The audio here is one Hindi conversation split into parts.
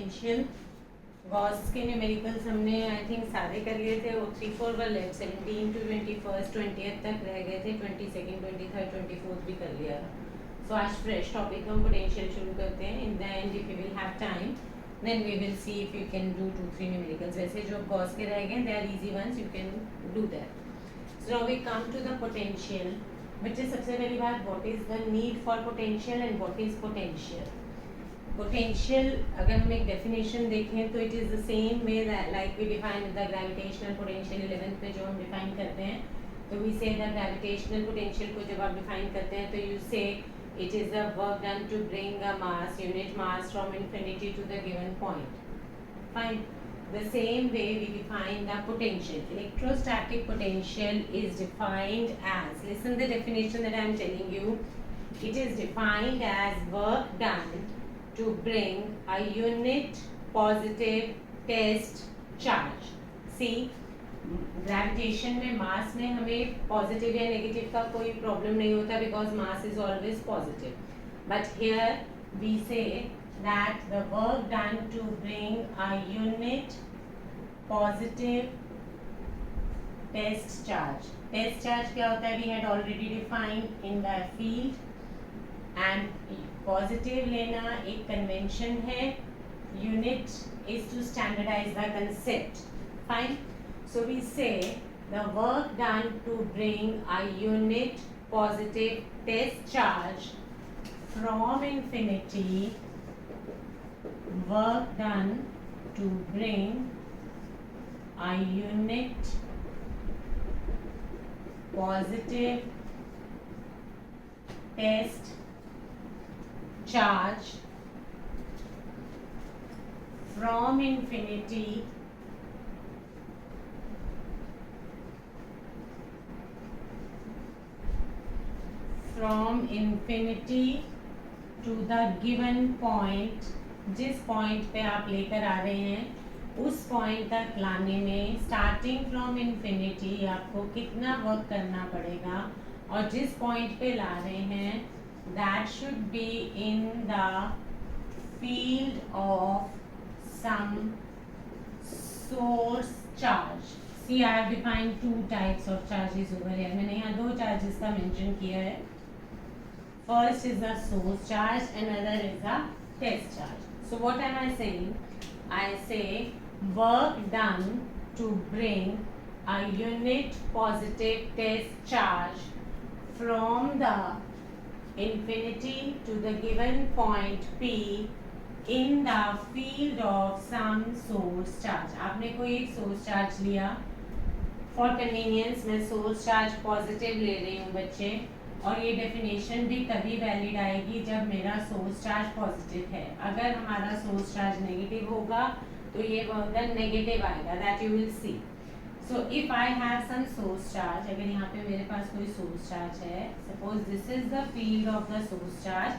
पोटेंशियल गॉस के न्यूमेरिकल्स हमने आई थिंक सारे कर लिए थे, वो 3-4 वर लेफ्ट, 17 टू 21 20th तक रह गए थे, 22nd 23rd 24th भी कर लिया था. सो आज फ्रेश टॉपिक हम पोटेंशियल शुरू करते हैं. In the end if you will have time then we will see if you can do 2-3 numericals. वैसे जो गॉस के रह गए they are easy ones, you can do that. So now we come to the potential. बच्चे सबसे पहली बात, what is the need for potential and what is potential? Potential अगर हम एक definition देखें तो it is the same way that like we define the gravitational potential 11th में जो हम define करते हैं, तो we say the gravitational potential को जब आप define करते हैं तो you say it is the work done to bring a mass, unit mass from infinity to the given point. Fine. The same way we define the potential. Electrostatic potential is defined as, listen the definition that I am telling you. It is defined as work done to bring a unit positive test charge. See, gravitation में मास में हमें पॉजिटिव या नेगेटिव का कोई प्रॉब्लम नहीं होता because mass is always positive. But here we say that the work done to bring a unit positive test charge. Test charge क्या होता है? We had already defined in the field. And positive लेना एक कन्वेंशन है. Unit is to standardize the concept. Fine. So we say the work done to bring a unit positive test charge from infinity, work done to bring a unit positive test charge from infinity to the given point. जिस पॉइंट पे आप लेकर आ रहे हैं उस पॉइंट तक लाने में स्टार्टिंग फ्रॉम इन्फिनिटी आपको कितना वर्क करना पड़ेगा, और जिस पॉइंट पे ला रहे हैं that should be in the field of some source charge. See, I have defined two types of charges over here. मैंने यहाँ दो चार्जेस का मेंशन किया है. First is the source charge, another is the test charge. So what am I saying? I say work done to bring a unit positive test charge from the infinity to the given point P in the field of some source charge. आपने कोई एक source charge लिया. For convenience मैं source charge positive ले रही हूँ बच्चे, और ये डेफिनेशन भी तभी वैलिड आएगी जब मेरा सोर्स चार्ज पॉजिटिव है. अगर हमारा सोर्स चार्ज नेगेटिव होगा तो ये वर्क डन नेगेटिव आएगा. That you will see. So if I have some source charge, अगर यहाँ पे मेरे पास कोई सोर्स चार्ज है, suppose this is the field of the source charge.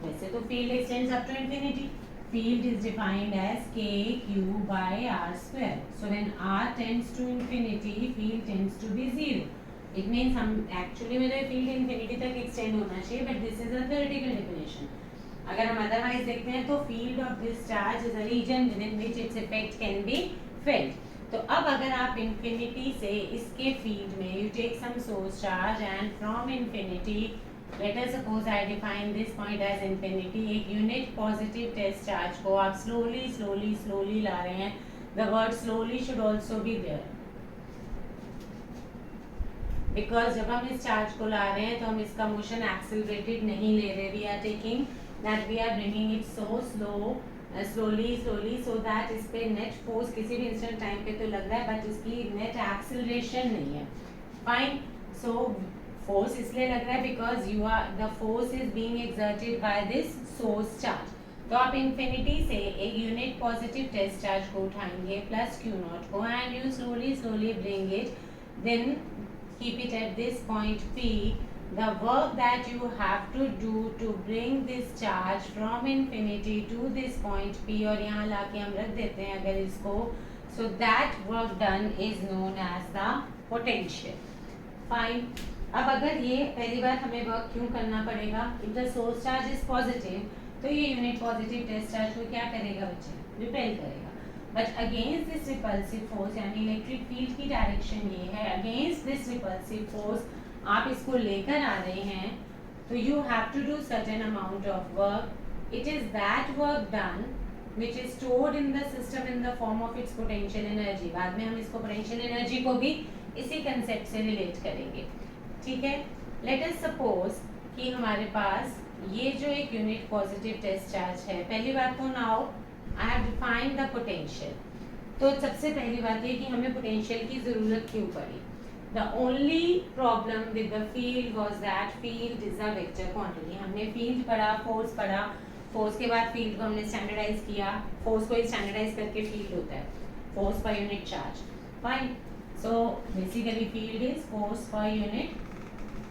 वैसे तो field extends up to infinity. Field is defined as k q by r square. So when r tends to infinity, field tends to be 0. It means हम एक्चुअली मेरे फील्ड इन्फिनिटी तक एक्सटेंड होना चाहिए, but this is a theoretical definition. अगर हम अदरवाइज देखते हैं तो field of this charge is a region within which its effect can be felt. तो अब अगर आप इन्फिनिटी से इसके फील्ड में you take some source charge and from infinity, let us suppose I define this point as infinity, एक यूनिट पॉजिटिव टेस्ट चार्ज को आप स्लोली स्लोली स्लोली ला रहे हैं. The word slowly should also be there, because जब हम इस चार्ज को ला रहे हैं तो हम इसका मोशन एक्सेलरेटेड नहीं ले रहे. We are taking that we are bringing it so slowly so that इस पे नेट फोर्स किसी भी इंस्टेंट टाइम पे तो लग रहा है बट इसकी नेट एक्सेलरेशन नहीं है. फाइन. सो फोर्स इसलिए लग रहा है because you are the force is being exerted by this source charge. तो आप इन्फिनिटी से एक यूनिट पॉजिटिव टेस्ट चार्ज को उठाएंगे प्लस क्यू नॉट को, and you slowly bring it, then keep it at this point P. The work that you have to do to bring this charge from infinity to this point P, और यहाँ लाके हम रख देते हैं अगर इसको, so that work done is known as the potential. Fine. अब अगर ये पहली बार हमें वर्क क्यों करना पड़ेगा? If the source charge is positive, तो ये यूनिट पॉजिटिव टेस्ट चार्ज को क्या करेगा बच्चे, रिपेल करेगा। But against this repulsive force, यानी इलेक्ट्रिक फील्ड की डायरेक्शन ये है, अगेंस्ट दिस रिपल्सिव फोर्स आप इसको लेकर आ रहे हैं, तो you have to do certain amount of work. It is that work done which is stored in the system in the form of its potential energy। बाद में हम इसको potential energy को भी इसी कंसेप्ट से रिलेट करेंगे, ठीक है। लेट अस सपोज कि हमारे पास ये जो एक यूनिट पॉजिटिव टेस्ट चार्ज है, पहली बात तो now I have defined the potential. तो सबसे पहली बात ये कि हमें पोटेंशियल की ज़रूरत क्यों पड़ी। The only problem with the field was that field is a vector quantity. हमने फील्ड पढ़ा, फोर्स पढ़ा, फोर्स के बाद फील्ड को हमने स्टैंडर्डाइज किया, फोर्स को स्टैंडर्डाइज करके फील्ड होता है, force per unit charge, fine. So basically field is force per unit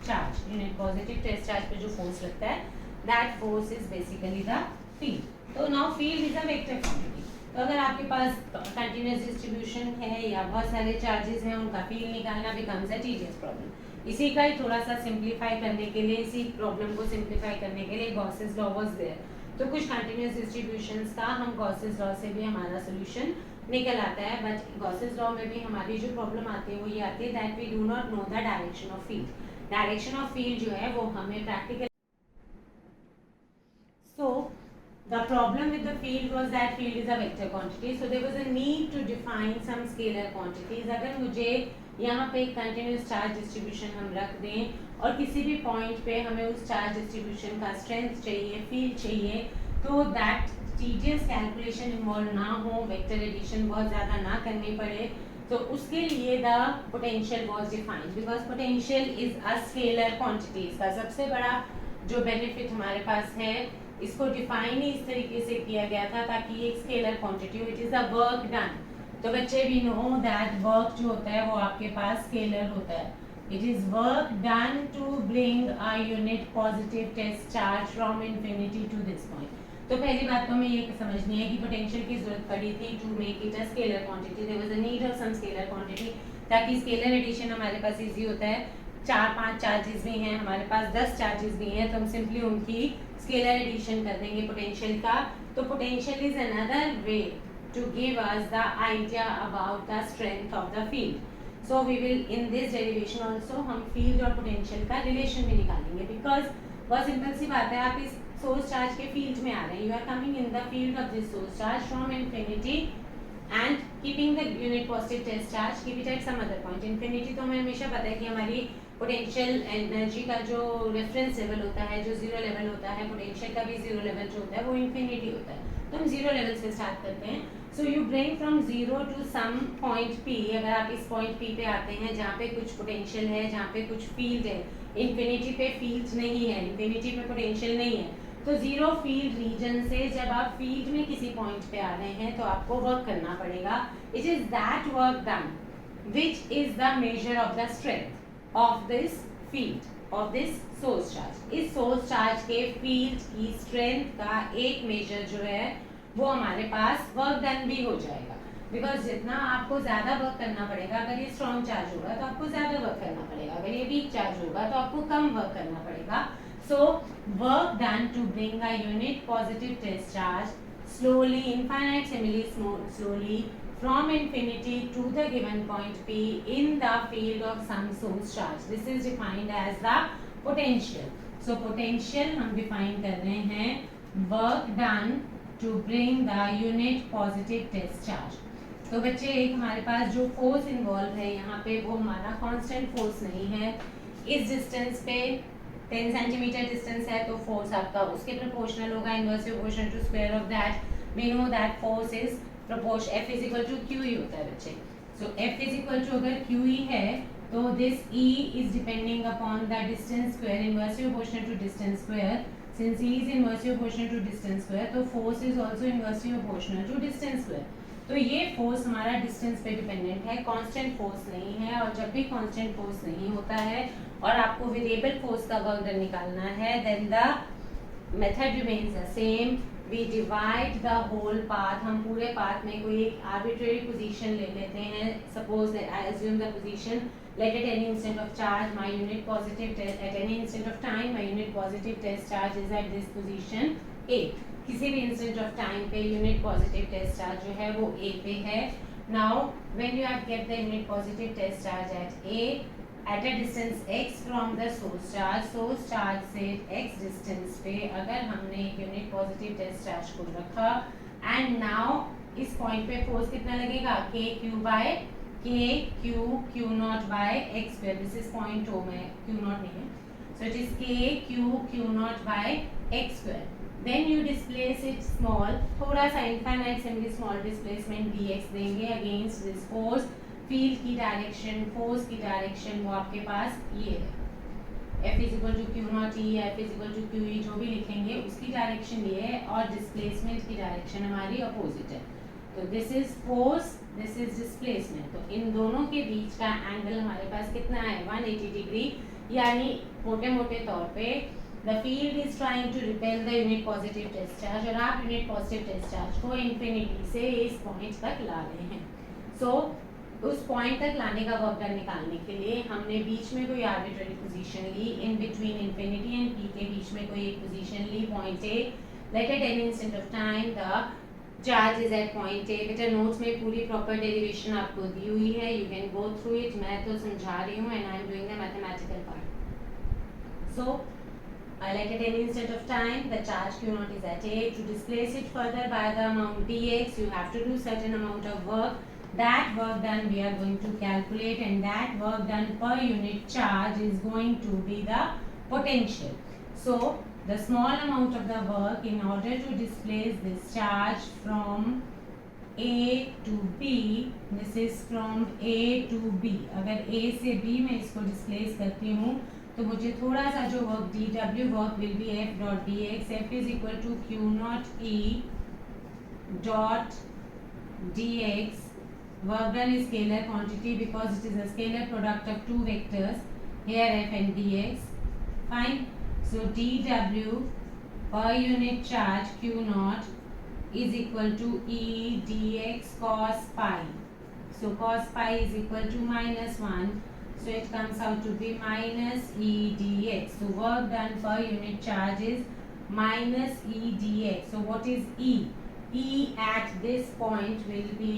charge. Unit positive test charge पे जो फोर्स लगता है, that force is basically the field. तो now field is a vector quantity. तो अगर आपके पास कंटिन्यूअस डिस्ट्रीब्यूशन है या बहुत सारे चार्जेस हैं, उनका फील्ड निकालना बिकम्स अ टीडियस प्रॉब्लम। इसी का ही थोड़ा सा सिंप्लीफाई करने के लिए, इसी प्रॉब्लम को सिंप्लीफाई करने के लिए गॉसेस लॉ वाज देयर। तो कुछ कंटिन्यूअस डिस्ट्रीब्यूशंस का हम गॉसेस लॉ से भी हमारा सोल्यूशन निकल आता है। बट गॉसेस लॉ में भी हमारी जो प्रॉब्लम आती है वो ये आती है that we do not know the direction of field. Direction of field जो है वो हमें practical, so the problem with the field was that field is a vector quantity, so there was a need to define some scalar quantities। अगर मुझे यहाँ पे कंटिन्यूस चार्ज डिस्ट्रीब्यूशन हम रख दें और किसी भी पॉइंट पे हमें उस चार्ज डिस्ट्रीब्यूशन का स्ट्रेंथ चाहिए, फील्ड चाहिए, तो दैट टीडियस कैलकुलेशन इन्वॉल्व ना हो, वेक्टर एडिशन बहुत ज़्यादा ना करनी पड़े, तो उसके लिए the potential was defined. Because potential is a scalar quantity. इसका सबसे बड़ा जो बेनिफिट हमारे पास है, इसको डिफाइन ही इस तरीके से किया गया था ताकि एक स्केलर क्वांटिटी हो, it is the work done. तो बच्चे भी नो दैट वर्क जो होता है वो आपके पास स्केलर होता है। It is work done to bring a unit positive test charge from infinity to this point. तो पहली बात तो हमें ये समझनी है कि पोटेंशियल की जरूरत पड़ी थी to make it a scalar quantity. There was a need of some scalar quantity ताकि स्केलर एडिशन हमारे पास इजी होता है। 4-5 चार्जेस भी हैं हमारे पास, 10 चार्जेस भी हैं, तो हम सिंपली उनकी स्केलर एडिशन कर देंगे पोटेंशियल का। तो potential is another way to give us the idea about the strength of the field. So we will in this derivation also हम फील्ड और पोटेंशियल का रिलेशन भी निकालेंगे। बिकॉज बहुत सिंपल सी बात है, आप इस सोर्स चार्ज के फील्ड में आ रहे हैं, you are coming in the field of this source charge from infinity and keeping the unit positive test charge, keep it at some other point. Infinity तो हमें हमेशा पता है कि हमारी पोटेंशियल एनर्जी का जो रेफरेंस लेवल होता है, जो जीरो लेवल होता है, पोटेंशियल का भी जीरो लेवल जो होता है वो इंफिनिटी होता है। तो हम जीरो लेवल से स्टार्ट करते हैं। So you bring from zero to some point P. अगर आप इस पॉइंट पी पे आते हैं जहाँ पे कुछ पोटेंशियल है, जहाँ पे कुछ फील्ड है, इंफिनिटी पे फील्ड नहीं है, इंफिनिटी पे पोटेंशियल नहीं है, तो जीरो फील्ड रीजन से जब आप फील्ड में किसी पॉइंट पे आ रहे हैं तो आपको वर्क करना पड़ेगा। It is that work done which is the measure of the strength of this field, of this source charge. इस सोर्स चार्ज के फील्ड की स्ट्रेंथ का एक मेजर जो है वो हमारे पास वर्क डन भी हो जाएगा। बिकॉज जितना आपको ज्यादा वर्क करना पड़ेगा, अगर ये स्ट्रॉन्ग चार्ज होगा तो आपको ज्यादा वर्क करना पड़ेगा, अगर ये वीक चार्ज होगा तो आपको कम वर्क करना पड़ेगा। So work done to bring a unit positive test charge slowly, infinitesimally slowly from infinity to the given point P in the field of some source charge. This is defined as the potential. So potential हम define कर रहे हैं work done to bring the unit positive test charge. तो बच्चे एक हमारे पास जो फोर्स इन्वॉल्व है यहाँ पे वो हमारा कांस्टेंट फोर्स नहीं है। इस डिस्टेंस पे 10 सेंटीमीटर डिस्टेंस है तो फोर्स आपका उसके प्रोपोर्शनल होगा, inversely proportional to square of that. We know that force is proportion F is equal to QE होता है बच्चे। So F is equal to अगर QE है तो this E is depending upon the distance square, inversely proportional to distance square. Since E is inversely proportional to distance square तो force is also inversely proportional to distance square. तो ये फोर्स हमारा डिस्टेंस पे डिपेंडेंट है, कांस्टेंट फोर्स नहीं है। और जब भी कांस्टेंट फोर्स नहीं होता है और आपको वेरिएबल फोर्स का वर्क डन निकालना है, then the method remains the same. We divide the whole path. हम पूरे पाथ में कोई एक आर्बिट्रेरी पोजीशन ले लेते हैं। Suppose I assume the position, let at any instant of charge my unit positive test, at any instant of time my unit positive test charge is at this position A, किसी भी इंस्टेंट ऑफ टाइम पे यूनिट पॉजिटिव टेस्ट चार्ज जो है वो ए पे है. Now when you have kept the unit positive test charge at A at a distance x from the source charge से x distance पे अगर हमने यूनिट पॉजिटिव टेस्ट चार्ज को रखा एंड नाउ इस पॉइंट पे फोर्स कितना लगेगा k q by k q naught by x square. This is point O में q नॉट नहीं है, so it is k q naught by x square. Then you displace it small, थोड़ा सा infinite simply small displacement dx देंगे अगेंस्ट दिस फोर्स. फील्ड की डायरेक्शन, फोर्स की डायरेक्शन वो आपके पास ये है, F is equal to Q naught E, F is equal to Q E, जो भी लिखेंगे उसकी डायरेक्शन ये है और डिस्प्लेसमेंट की डायरेक्शन हमारी अपोजिट है. तो this is force, this is displacement. तो इन दोनों के बीच का एंगल हमारे पास कितना है 180 डिग्री. यानी मोटे मोटे तौर पे the field is trying to repel the unit positive test charge और आप यूनिट पॉजिटिव टेस्ट चार्ज को इंफिनिटी से इस पॉइंट तक ला रहे हैं. सो उस पॉइंट तक लाने का वर्क डन निकालने के लिए हमने बीच में कोई आर्बिट्ररी पोजीशन ली, in between infinity and P के बीच में कोई एक पोजीशन ली point A. Let at any instant of time the charge is at point A. बेटा नोट्स में पूरी प्रॉपर डेरिवेशन आपको दी हुई है, you can go through it. मैं तो समझा रही हूँ and I am doing the mathematical part. So let at any instant of time the charge q naught is at a. To displace it further by the amount dx you have to do certain amount of work. That work done we are going to calculate and that work done per unit charge is going to be the potential. So the small amount of the work in order to displace this charge from A to B, this is from A to B. अगर A से B में इसको displace करती हूँ तो मुझे थोड़ा सा जो work dw work will be f dot dx. F is equal to q naught e dot dx. Work done is scalar quantity because it is a scalar product of two vectors here f and dx. Fine. So dw per unit charge q naught is equal to e dx cos pi. So cos pi is equal to -1. So it comes out to be minus e dx. So work done per unit charge is minus e dx. So what is e? E at this point will be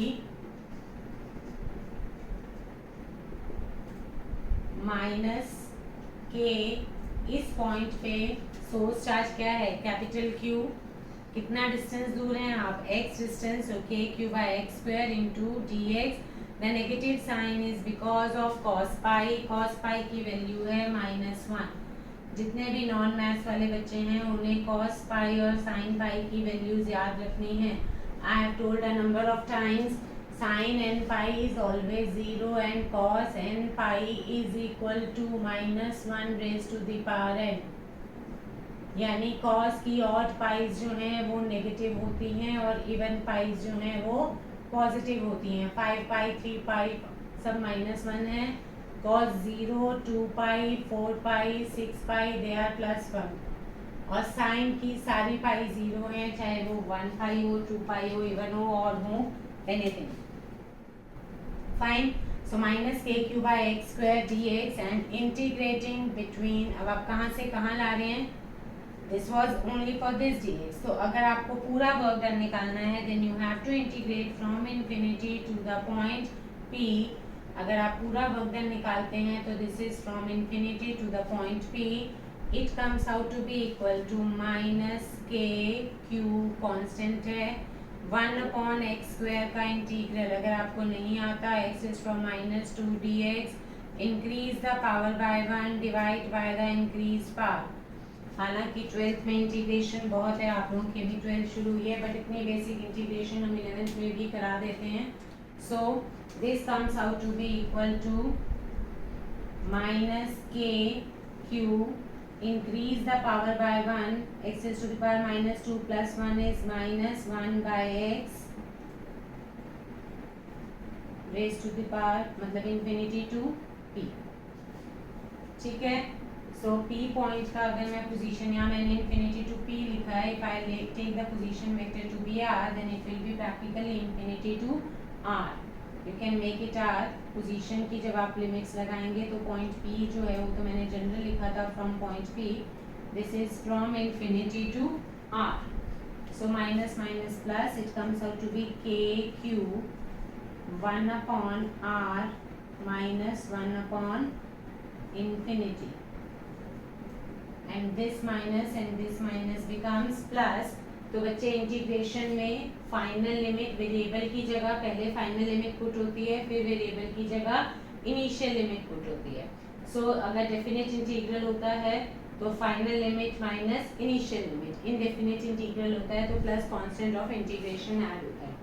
minus k. इस पॉइंट पे सोर्स चार्ज क्या है कैपिटल Q. कितना डिस्टेंस दूर है आप x distance. so k q by x square into dx. The negative sign is because of cos pi. cos pi की वैल्यू है -1. जितने भी नॉन मैथ्स वाले बच्चे हैं उन्हें cos pi और sin pi की वैल्यूज याद रखनी है. I have told a number of times sin n pi is always 0 and cos n pi is equal to -1 raised to the power n. यानी cos की ऑड पाइज जो हैं वो नेगेटिव होती हैं और इवन पाइज जो हैं वो पॉजिटिव होती हैं. 5 पाई 3 पाई सब -1 है. cos 0 2 pi 4 pi 6 pi they are +1 और साइन की सारी पाई 0 हैं, चाहे वो 1 पाई हो 2 पाई हो इवन हो और हो anything. Fine. So minus K Q by X square D X and integrating between. अब आप कहाँ से कहाँ ला रहे हैं. This was only for this dx. तो अगर आपको पूरा वर्क डन निकालना है then you have to integrate from infinity to the point P. अगर आप पूरा वर्क डन निकालते हैं तो this is from infinity to the point P. It comes out to be equal to minus K Q constant है 1/x स्क्वायर का इंटीग्रल. अगर आपको नहीं आता x is from -2 dx. Increase the power bye 1 divide by the increase power. हालांकि 12th में इंटीग्रेशन बहुत है, आप लोगों की भी 12th शुरू हुई है बट इतनी बेसिक इंटीग्रेशन हम 11th में भी करा देते हैं. So this comes out to be equal to minus K Q increase the power by 1 x is to the power -2 plus 1 is -1 by x raised to the power मतलब infinity to p. ठीक है. सो p पॉइंट का अगर मैं पोजीशन यहाँ मैंने infinity to p लिखा है. if I take the position vector to be r then it will be practically infinity to r. You can make it r. Position की जब आप लिमिट्स लगाएंगे तो पॉइंट p जो है वो तो मैंने जनरल लिखा था from point p. This is from infinity to r. So minus minus plus, it comes out to be KQ 1 upon R minus 1 upon infinity. And this minus becomes plus. तो बच्चे इंटीग्रेशन में फाइनल लिमिट वेरिएबल की जगह पहले फाइनल लिमिट पुट होती है, फिर वेरिएबल की जगह इनिशियल लिमिट पुट होती है. सो अगर डेफिनेट इंटीग्रल होता है तो final limit minus initial limit. Indefinite integral होता है तो plus constant of integration add होता है.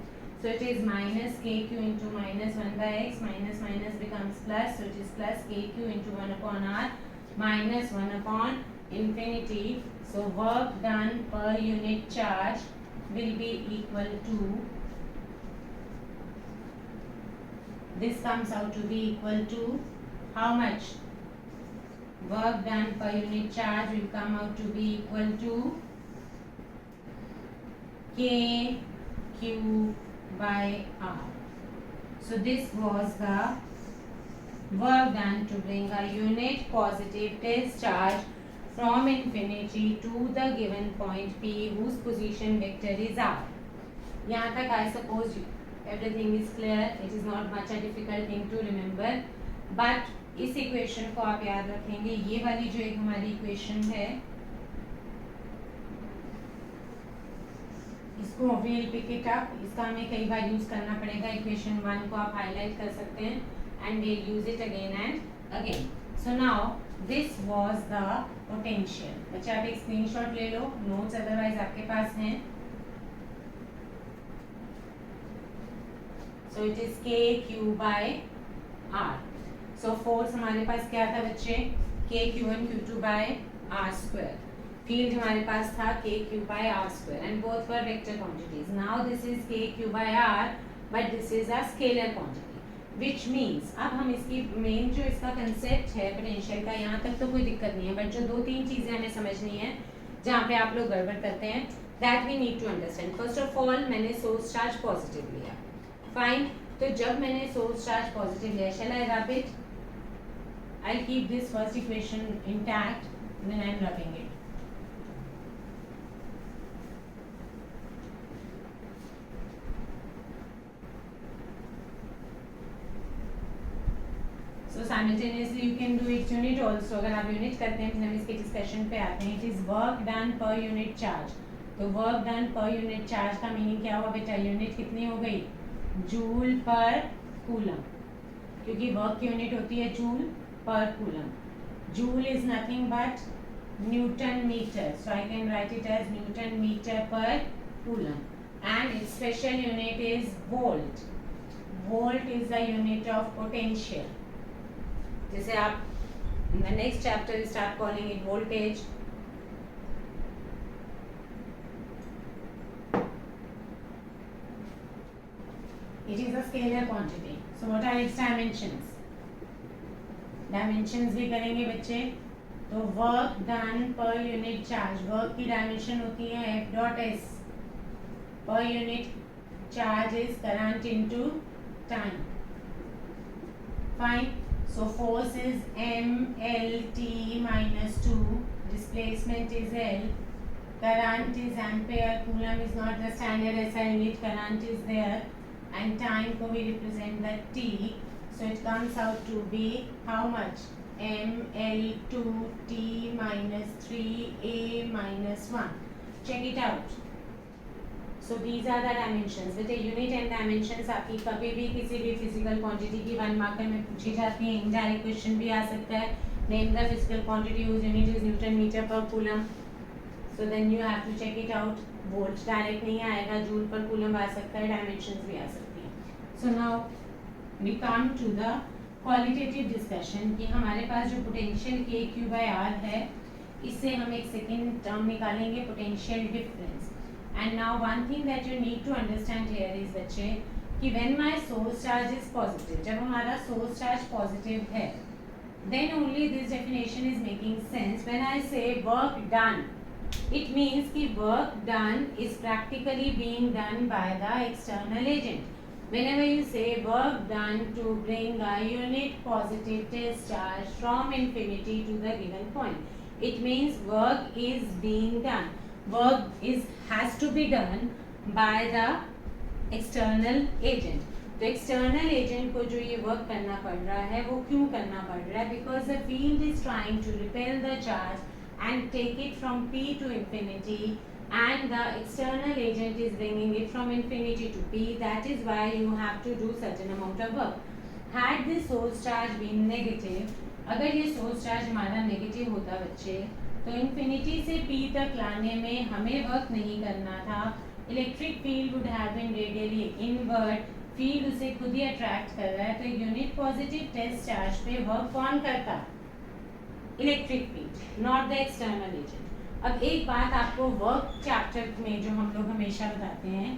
So it is minus kq into minus 1 by x, minus minus becomes plus, so it is plus kq into 1 upon r minus 1 upon infinity. So work done per unit charge will be equal to, this comes out to be equal to how much? Work done per unit charge will come out to be equal to kq by r. So this was the work done to bring a unit positive test charge from infinity to the given point P whose position vector is r. यहाँ तक I suppose everything is clear. It is not much a difficult thing to remember. But इस इक्वेशन को आप याद रखेंगे. ये वाली जो एक हमारी इक्वेशन है, इसको we'll pick it up. इसका हमें कई बार यूज करना पड़ेगा. इक्वेशन 1 को आप हाईलाइट कर सकते हैं and we'll use it again and again. So now this was the potential. बच्चे आप एक स्क्रीनशॉट ले लो, नोट्स अदरवाइज आपके पास हैं. So it is KQ by R. So force हमारे पास क्या था बच्चे? KQ1 Q2 by R square. Field हमारे पास था KQ by R square and both were vector quantities. Now this is KQ by R but this is a scalar quantity. Which means अब हम इसकी मेन जो इसका कंसेप्ट है पोटेंशियल का, यहाँ तक तो कोई दिक्कत नहीं है, बट जो 2-3 चीज़ें हमें समझनी है जहाँ पे आप लोग गड़बड़ करते हैं, that we need to understand. First of all मैंने सोर्स चार्ज पॉजिटिव लिया. फाइन. तो जब मैंने सोर्स चार्ज पॉजिटिव लिया, shall I rub it? I keep this first equation intact, then I am rubbing it. So simultaneously you can do its unit also. अगर आप यूनिट करते हैं फिर हम इसके डिस्कशन पे आते हैं. It is work done per unit charge. तो वर्क डन पर यूनिट चार्ज का मीनिंग क्या हुआ बेटा? यूनिट कितनी हो गई? जूल पर कूलम, क्योंकि वर्क की यूनिट होती है joule per coulomb. Joule is nothing but newton metre, so I can write it as newton metre per coulomb. And its special unit is volt. Volt is the unit of potential. जैसे आप in the next chapter we start calling it voltage. It is a scalar quantity. So what are its dimensions? Dimensions भी करेंगे बच्चे. तो work done per unit charge, work की dimension होती है F dot S. Per unit charge is current into time. Fine. So force is mLT minus 2, displacement is L, current is ampere, coulomb is not the standard SI unit, current is there, and time को we represent the T. So it comes out to be how much? mL2T minus 3A minus 1. Check it out. So these are the dimensions. With a unit and dimensions आपकी कभी भी किसी भी physical quantity की 1 मार्कर में पूछी जाती है. Indirect question भी आ सकता है. Name the physical quantity whose unit is Newton meter per coulomb. So then you have to check it out. Volt direct नहीं आएगा, joule per coulomb आ सकता है, dimensions भी आ सकती हैं. So now we come to the qualitative discussion कि हमारे पास जो potential KQ by R है, इससे हम एक second term निकालेंगे potential difference. And now one thing that you need to understand here is बच्चे कि when my source charge is positive, जब हमारा source charge positive है, then only this definition is making sense. When I say work done, it means कि work done is practically being done by the external agent. Whenever you say work done to bring a unit positive test charge from infinity to the given point, it means work is being done. Work has to be done by the external agent. तो एक्सटर्नल एजेंट को जो ये वर्क करना पड़ रहा है वो क्यों करना पड़ रहा है? Because the field is trying to repel the charge and take it from P to infinity, and the external agent is bringing it from infinity to P. That is why you have to do certain amount of work. Had this source charge been negative, अगर ये source charge हमारा negative होता बच्चे, तो infinity से P तक लाने में हमें work नहीं करना था. Electric field would have been radially inward. Field उसे खुद ही attract कर रहा है, तो unit positive test charge पे work कौन करता? Electric field, not the external agent. अब एक बात आपको वर्क चैप्टर में जो हम लोग हमेशा बताते हैं,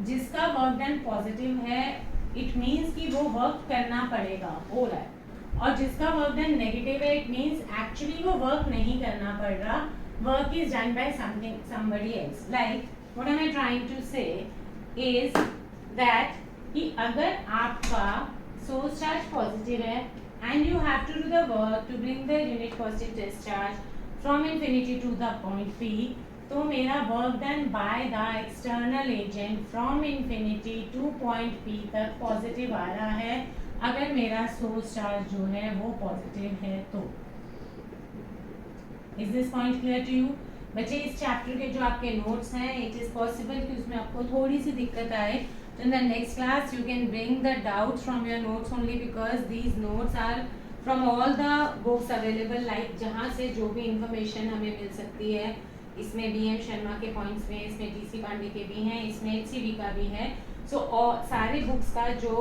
जिसका वर्क डन पॉजिटिव है इट मीन्स कि वो वर्क करना पड़ेगा, हो रहा है, और जिसका वर्क डन नेगेटिव है इट मीन्स एक्चुअली वो वर्क नहीं करना पड़ रहा, work is done by something somebody else. Like what am I trying to say is that कि अगर आपका सोर्स चार्ज पॉजिटिव है and you have to do the work to bring the unit positive test charge from infinity to the point P, तो मेरा work done by the external agent from infinity to point P तक positive आ रहा है, अगर मेरा source charge जो है वो positive है तो। Is this point clear to you? बच्चे इस चैप्टर के जो आपके नोट्स हैं it is possible कि उसमें आपको थोड़ी सी दिक्कत आए, so in the next class you can bring the doubts from your notes only because these notes are from all the books available, like जहाँ से जो भी information हमें मिल सकती है, इसमें BM शर्मा के points में, इसमें DC पांडे के भी हैं, इसमें HCV का भी है, so सारे books का जो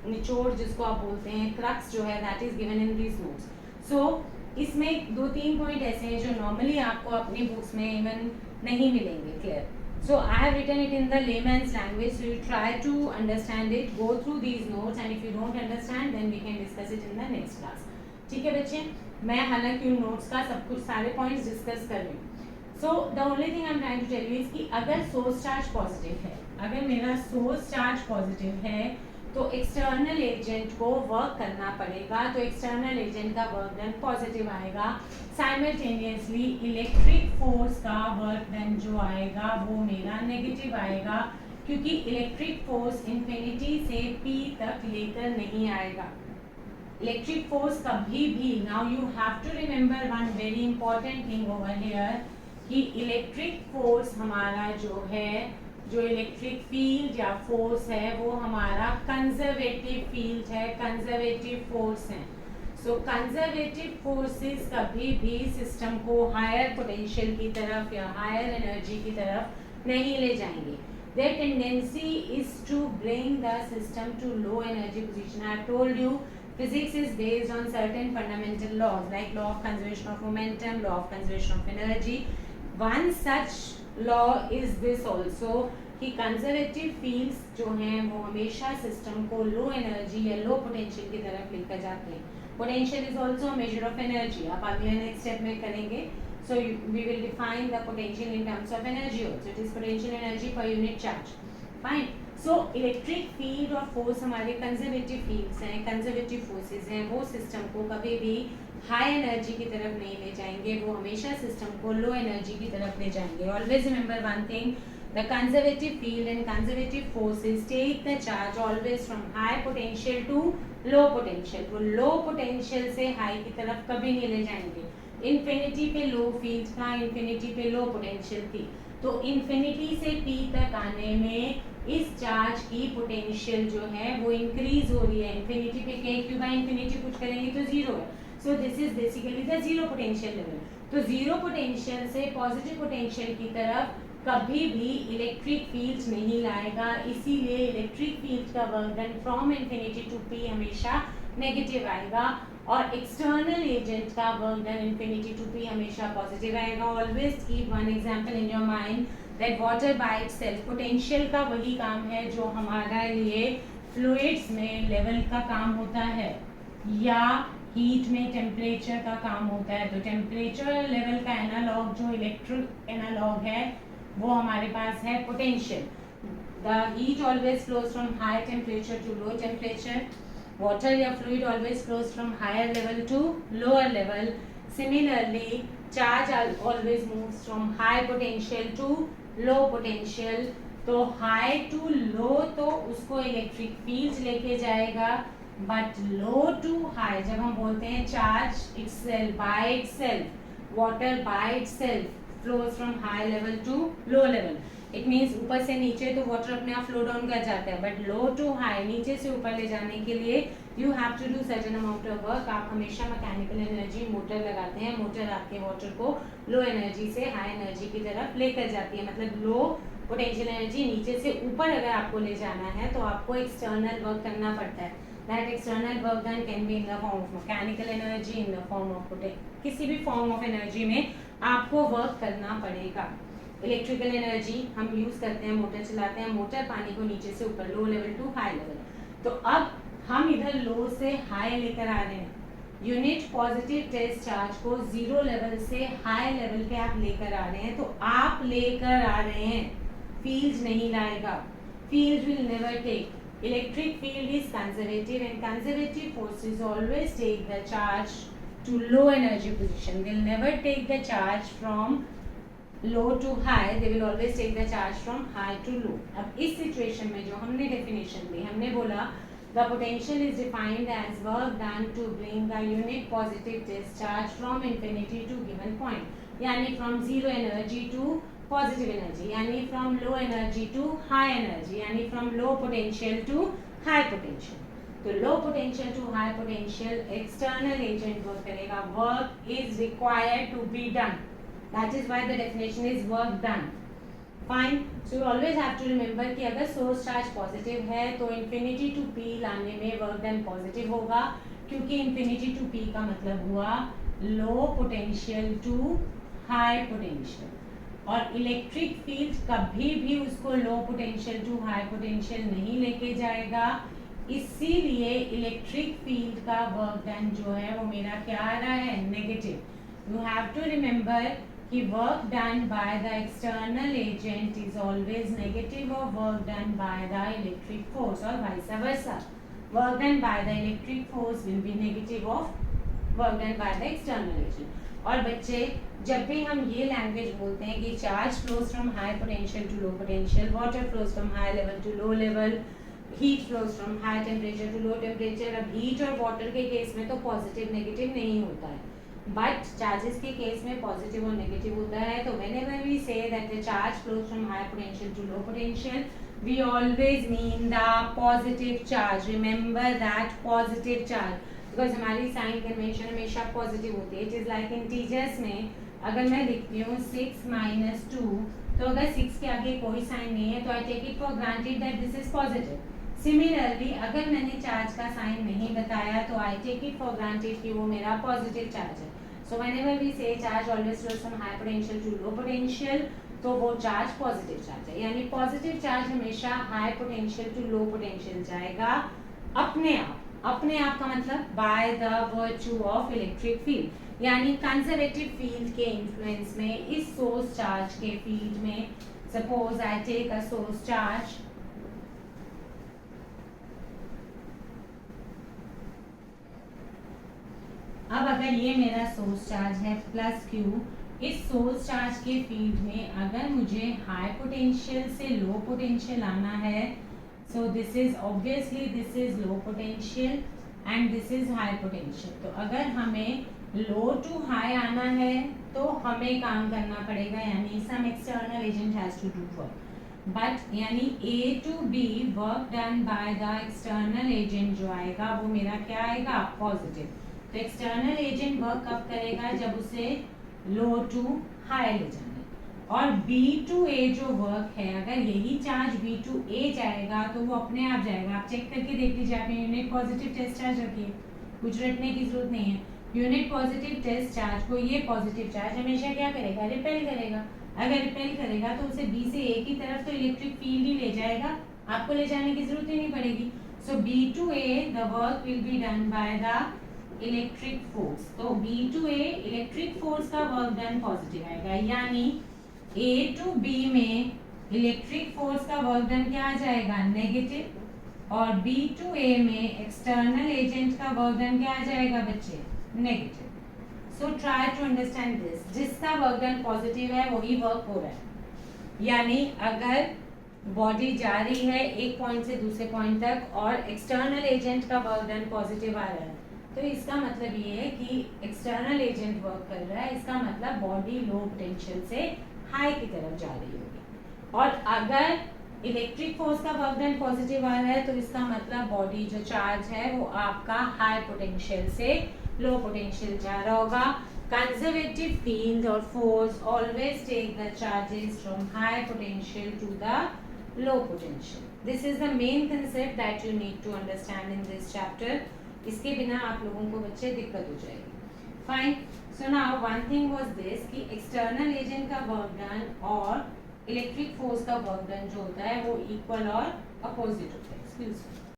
निचोड़ जिसको आप बोलते हैं crux जो है that is given in these notes. So इसमें 2-3 पॉइंट ऐसे हैं जो नॉर्मली आपको अपनी बुक्स में इवन नहीं मिलेंगे clear. So I have written it in the layman's language, so you try to understand it, go through these notes, and if you don't understand then we can discuss it in the next class. ठीक है बच्चे, मैं हालांकि उन नोट्स का सब कुछ सारे पॉइंट्स डिस्कस कर रही हूँ. So the only thing I am trying to tell you is कि अगर सोर्स चार्ज पॉजिटिव है, अगर मेरा सोर्स चार्ज पॉजिटिव है तो एक्सटर्नल एजेंट को वर्क करना पड़ेगा, तो एक्सटर्नल एजेंट का वर्क डन पॉजिटिव आएगा. साइमल्टेनियसली इलेक्ट्रिक फोर्स का वर्क डन जो आएगा वो मेरा नेगेटिव आएगा, क्योंकि इलेक्ट्रिक फोर्स इंफिनिटी से P तक लेकर नहीं आएगा. इलेक्ट्रिक फोर्स कभी भी, now you have to remember one very important thing over here, कि इलेक्ट्रिक फोर्स हमारा जो है, जो इलेक्ट्रिक फील्ड या फोर्स है वो हमारा कंजर्वेटिव फील्ड है, कंजर्वेटिव फोर्स है. सो कंजर्वेटिव फोर्सेस कभी भी सिस्टम को हायर पोटेंशियल की तरफ या हायर एनर्जी की तरफ नहीं ले जाएंगे. Their tendency is to bring the system to low energy position. I told you physics is based on certain fundamental laws like law of conservation of momentum, law of conservation of energy. One such law is this also कि कंजर्वेटिव फील्ड्स जो हैं वो हमेशा सिस्टम को लो एनर्जी या लो पोटेंशियल की तरफ लेकर जाते हैं. Potential is also measure of energy, आप अगले नेक्स्ट स्टेप में करेंगे. So we will define the potential in terms of energy also. It is potential energy per unit charge. Fine. So electric field और फोर्स हमारे कंजर्वेटिव फील्ड्स हैं, कंजर्वेटिव फोर्सेस हैं, वो सिस्टम को कभी भी हाई एनर्जी की तरफ नहीं ले जाएंगे, वो हमेशा सिस्टम को लो एनर्जी की तरफ ले जाएंगे. Always remember one thing, the conservative field and conservative forces take the charge always from high potential to low potential. वो low potential से high की तरफ कभी नहीं ले जाएंगे. infinity पे low field था, infinity पे low potential थी, तो infinity से P तक आने में इस चार्ज की पोटेंशियल जो है वो इंक्रीज हो रही है. infinity पे k q by infinity कुछ करेंगे तो जीरो है. so this is basically the zero potential level. तो जीरो पोटेंशियल से पॉजिटिव पोटेंशियल की तरफ कभी भी इलेक्ट्रिक फील्ड नहीं लाएगा, इसीलिए इलेक्ट्रिक फील्ड का work done from infinity to P हमेशा नेगेटिव आएगा, और एक्सटर्नल एजेंट का work done infinity to P हमेशा पॉजिटिव आएगा. Always keep one example in your mind that water by itself, potential का वही काम है जो हमारा लिए फ्लूइड्स में लेवल का काम होता है या हीट में टेम्परेचर का काम होता है. तो टेम्परेचर लेवल का एनालॉग जो इलेक्ट्रिक एनालॉग है वो हमारे पास है potential. The heat always flows from high temperature to low temperature. Water या fluid always flows from higher level to lower level. Similarly charge always moves from high potential to low potential, तो हाई टू लो तो उसको इलेक्ट्रिक फील्ड लेके जाएगा, बट लो टू हाई जब हम बोलते हैं charge itself by itself, water by itself flows from high level to low level, it means ऊपर से नीचे तो वाटर अपने आप फ्लो डाउन कर जाता है, बट लो टू हाई नीचे से ऊपर ले जाने के लिए you have to do certain amount of work. आप हमेशा मैकेनिकल एनर्जी मोटर लगाते हैं, मोटर आपके वाटर को लो एनर्जी से हाई एनर्जी की तरफ लेकर जाती है, मतलब लो पोटेंशियल एनर्जी नीचे से ऊपर अगर आपको ले जाना है तो आपको एक्सटर्नल वर्क करना पड़ता है। That external work done can be in the form of mechanical energy, in the form of किसी भी फॉर्म ऑफ एनर्जी में आपको वर्क करना पड़ेगा। इलेक्ट्रिकल एनर्जी हम यूज करते हैं, मोटर चलाते हैं, मोटर पानी को नीचे से ऊपर low level to high level, तो अब हम इधर लो से हाई लेकर आ रहे हैं, यूनिट पॉजिटिव टेस्ट चार्ज को जीरो लेवल से हाई लेवल पे आप लेकर आ रहे हैं, तो आप लेकर आ रहे हैं, फील्ड नहीं लाएगा, field will never take, electric field is conservative and conservative forces always take the charge to low energy position, they'll never take the charge from low to high, they will always take the charge from high to low। अब इस situation में जो हमने definition दी, हमने बोला the potential is defined as work done to bring the unit positive discharge from infinity to given point, यानी from zero energy to positive energy, यानी from low energy to high energy, यानी from low potential to high potential. तो low potential to high potential external agent work करेगा, work is required to be done, that is why the definition is work done. Fine, so you always have to remember कि अगर सोर्स चार्ज पॉजिटिव है तो इन्फिनिटी टू पी लाने में वर्क डन पॉजिटिव होगा, क्योंकि इन्फिनिटी टू पी का मतलब हुआ low potential to high potential, और इलेक्ट्रिक फील्ड कभी भी उसको low potential to high potential नहीं लेके जाएगा, इसीलिए इलेक्ट्रिक फील्ड का वर्क डन जो है वो मेरा क्या आ रहा है, negative. You have to remember कि work done by the external agent is always negative of work done by the electric force, और vice versa, work done by the electric force will B negative of work done by the external agent. और बच्चे जब भी हम ये लैंग्वेज बोलते हैं कि charge flows from high potential to low potential, water flows from high level to low level, heat flows from high temperature to low temperature, अब हीट और वाटर के केस में तो पॉजिटिव नेगेटिव नहीं होता है, बट चार्जेस के केस में पॉजिटिव और नेगेटिव होता है। तो whenever we say that the charge flows from high potential to low potential, we always mean the positive charge, remember that positive charge, because हमारी साइन कन्वेंशन हमेशा पॉजिटिव होती है। इट इज लाइक इंटीजर्स में अगर मैं लिखती हूँ 6 - 2, तो अगर 6 के आगे कोई साइन नहीं है तो I take it for granted that this is positive. Similarly अगर मैंने चार्ज का साइन नहीं बताया तो I take it for granted कि वो मेरा पॉजिटिव चार्ज है। So whenever we say charge always flows from high potential to low potential, तो वो चार्ज पॉजिटिव चार्ज है, यानी पॉजिटिव चार्ज हमेशा high potential to low potential जाएगा अपने आप। अपने आप का मतलब by the virtue of electric field, यानी कंजर्वेटिव फील्ड के इन्फ्लुएंस में इस सोर्स चार्ज के फील्ड में, suppose I take a source charge, अब अगर ये मेरा सोर्स चार्ज है प्लस क्यू, इस सोर्स चार्ज के फील्ड में अगर मुझे हाई पोटेंशियल से लो पोटेंशियल आना है, so this is obviously this is low potential and this is high potential। तो अगर हमें low to high आना है तो हमें काम करना पड़ेगा, यानी some external agent has to do work, but यानी A to B work done by the external agent जो आएगा वो मेरा क्या आएगा, पॉजिटिव। तो external agent work कब करेगा, जब उसे low to high ले जाना, और B to A जो वर्क है, अगर यही चार्ज B to A जाएगा तो वो अपने आप जाएगा। आप चेक करके देख लीजिए, आपने यूनिट पॉजिटिव टेस्ट चार्ज रखी है, कुछ रटने की जरूरत नहीं है। यूनिट पॉजिटिव टेस्ट चार्ज को ये पॉजिटिव चार्ज हमेशा क्या करेगा, रिपेल करेगा। अगर रिपेल करेगा तो उसे B से A की तरफ तो इलेक्ट्रिक फील्ड ही ले जाएगा, आपको ले जाने की जरूरत ही नहीं पड़ेगी। So B to A the work will be done by the electric force, तो B to A electric force का वर्क डन पॉजिटिव आएगा, यानी A to B में इलेक्ट्रिक फोर्स का वर्क डन क्या आ जाएगा, नेगेटिव, और B to A में एक्सटर्नल एजेंट का वर्क डन क्या आ जाएगा बच्चे, negative. So try to understand this, जिसका वर्क डन पॉजिटिव है वही वर्क हो रहा है, यानी अगर बॉडी जा रही है एक पॉइंट से दूसरे पॉइंट तक और एक्सटर्नल एजेंट का वर्क डन पॉजिटिव आ रहा है, तो इसका मतलब ये है कि एक्सटर्नल एजेंट वर्क कर रहा है, इसका मतलब बॉडी लो पोटेंशियल से हाई की तरफ जा रही होगी। और अगर इलेक्ट्रिक फोर्स का वर्क डन पॉजिटिव आ रहा है तो इसका मतलब बॉडी जो चार्ज है वो आपका हाई पोटेंशियल से लो पोटेंशियल जा रहा होगा। Conservative field or force always take the charges from high potential to the low potential. This is the main concept that you need to understand in this chapter. इसके बिना आप लोगों को बच्चे दिक्कत हो जाएगी। Fine. So now one thing was this कि external agent का work done और electric force का work done जो होता है वो equal और opposite होता है। Excuse me.